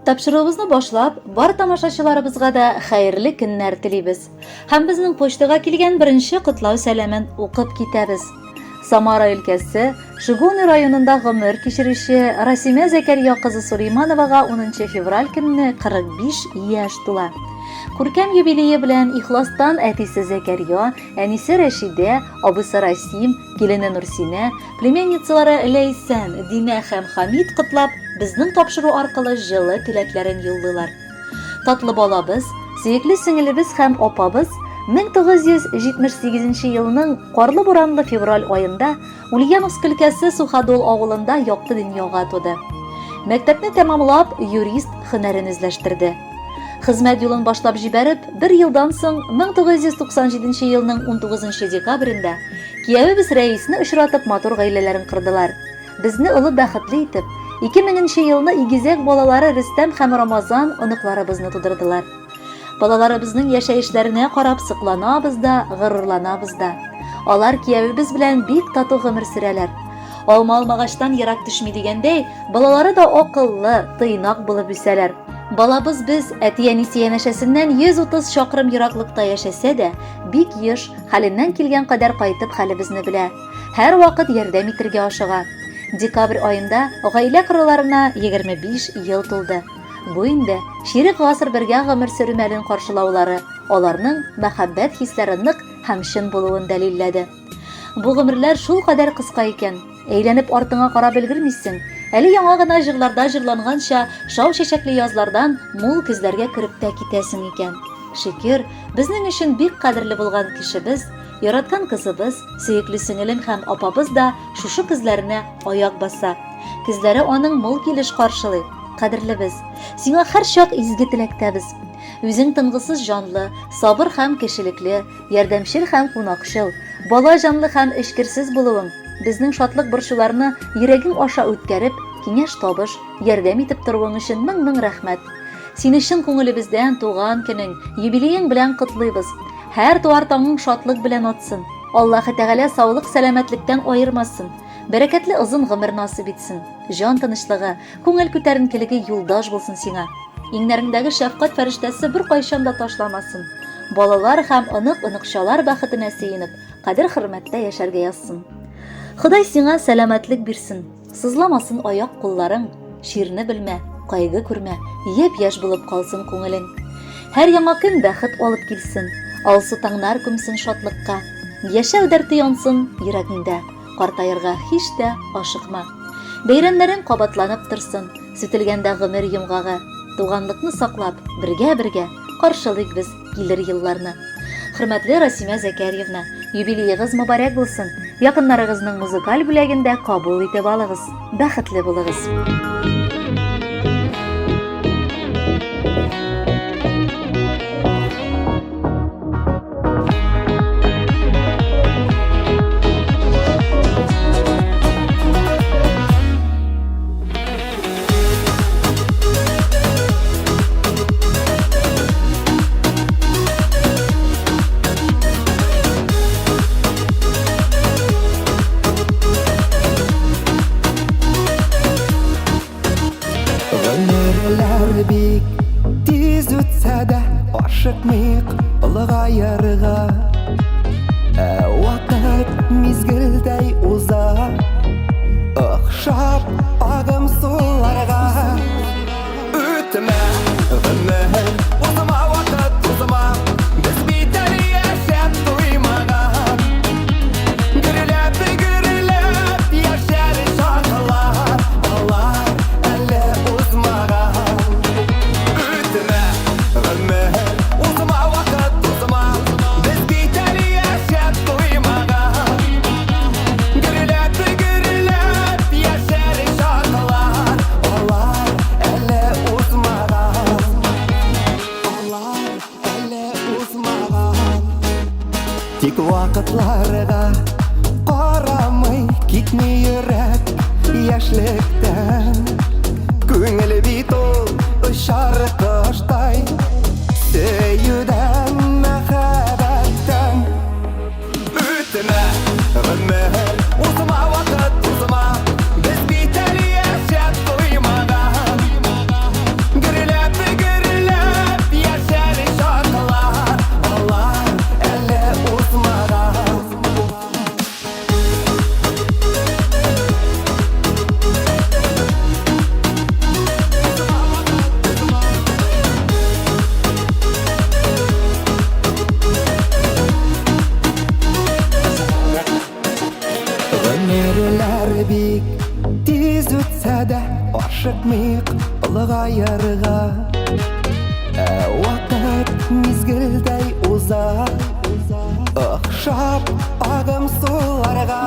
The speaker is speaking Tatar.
Тапшыруыбызны башлап, бар тамашачыларыбызга да хәерле көннәр телибез. Һәм безнең почтага килгән беренче котлау сәламен укып китәбез. Самара өлкәсе, Шигуны районында гомер кичерүче Расимә Зәкәрия кызы Сулеймановага 10 февраль көнне 45 яшь тула. Күркәм юбилее белән ихластан әтисе Зәкәрия, әнисе Рәшидә, абысы Расим, килене Нурсинә, племянницалары Ләйсән, Динә һәм Хамид котлап, безнең тапшыру аркылы җылы теләкләрен юллыйлар. Татлы балабыз, сөекле сеңелебез һәм апабыз 1978 елның карлы буранлы февраль аенда Ульяновск өлкәсе Суходол авылында якты дөньяга туды. Мәктәпне тәмамлап, юрист һөнәрен үзләштерде. Хезмәт юлын башлап җибәреп, 1 елдан соң 1997 елның 19 декабрендә киявебез Рәисне очратып матур гаиләләрен кырдылар. Безне олы бәхетле итеп, 2000 елны игезәк балалары Рөстәм һәм Рамазан оныкларыбызны тудырдылар. Балаларыбызның яшәешләренә карап сыкланабыз да, горурланабыз да. Алар киявебез белән бик тату гомер сөрәләр. Алма алмагачлан ерак төшми дигәндәй, балалары да акыллы, тыйнак булып үсәләр. Балабыз без әти-әнисе янәшәсеннән 130 чакрым ераклыкта яшәсә дә, бик еш, хәленнән килгән кадәр кайтып хәлебезне белә. Һәр вакыт ярдәм итәргә ашыга. Декабрь аенда гаилә корыларына 25 ел тулды. Бу инде ширек гасыр бергә гомер сөрү мәлен каршылаулары, аларның мәхәббәт хисләре нык һәм чын булуын дәлилләде. Бу гомерләр шул кадәр кыска икән, әйләнеп артыңа карап өлгермисең. Әле яңа гына җырларда җырланганча, шау-шәшәкле язлардан мул көзләргә кереп тә китәсең икән. Шөкер, безнең өчен бик кадерле булган кешебез, яраткан кызыбыз, сөекле сеңелем һәм апабыз да шушы көзләренә аяк баса. Көзләре аның мул килеш каршылый. Кадерлебез, сиңа һәр чак изге теләктәбез. Үзең тынгысыз җанлы, сабыр һәм кешелекле, ярдәмчел һәм кунакчыл, бала җанлы һәм эчкерсез булуың, безнең шатлык борчуларны йөрәгең аша үткәреп, киңәш табыш, ярдәм итеп торуың өчен мең рәхмәт. Сине чын күңелебездән туган көнең, юбилеең белән котлыйбыз. Һәр туар таңың шатлык белән атсын. Аллаһы Тәгалә саулык, сәламәтлектән аермасын. Бәрәкәтле озын гомер насыйп итсен. Җан тынычлыгы, күңел күтәренкелеге юлдаш булсын сиңа. Иңнәреңдәге шәфкать фәрештәсе бер кайчан да ташламасын. Балалар һәм онык-оныкчалар бәхетенә сөенеп, кадер-хөрмәттә яшәргә язсын. Ходай сиңа сәламәтлек бирсен. Сызламасын аяк-кулларың. Ширне белмә, кайгы күрмә, япь-яшь булып калсын күңелең. Һәр яңа көн бәхет алып килсен. Алсу таңнар күмсен шатлыкка. Яшәү дәрте янсын йөрәгеңдә. Картаярга һич тә ашыкма. Бәйрәмнәрең кабатланып торсын. Сүтелгәндә гомер йомгагы. Туганлыкны саклап, бергә каршылыйк без килер елларны. Хөрмәтле Расимә Зәкәриевна, юбилеегыз мөбарәк булсын. Якыннарыгызның музыкаль бүләгендә кабул итеп алыгыз. Бәхетле булыгыз. Бик тиз үтсә дә ашыкмыйк олыгаерга. Вакыт мизгелдәй уза, охшап агым суларга. Үтмә гомер, узма вакыт узма, без бит әле яшәп туймаган. Гөрләп яшәр шатлар, алар әле узмаган. Тик вакытларга карамый китми йөрәк яшьлектән. Күңел бит ул очар коштай, сөюдән, мәхәббәттән. Үтмә гомер, узма вакыт узма, без бит әле яшәп туймаган. ашыкмыйк ылгайырга. Вакыт мизгилдей уза, охшап агым суларга.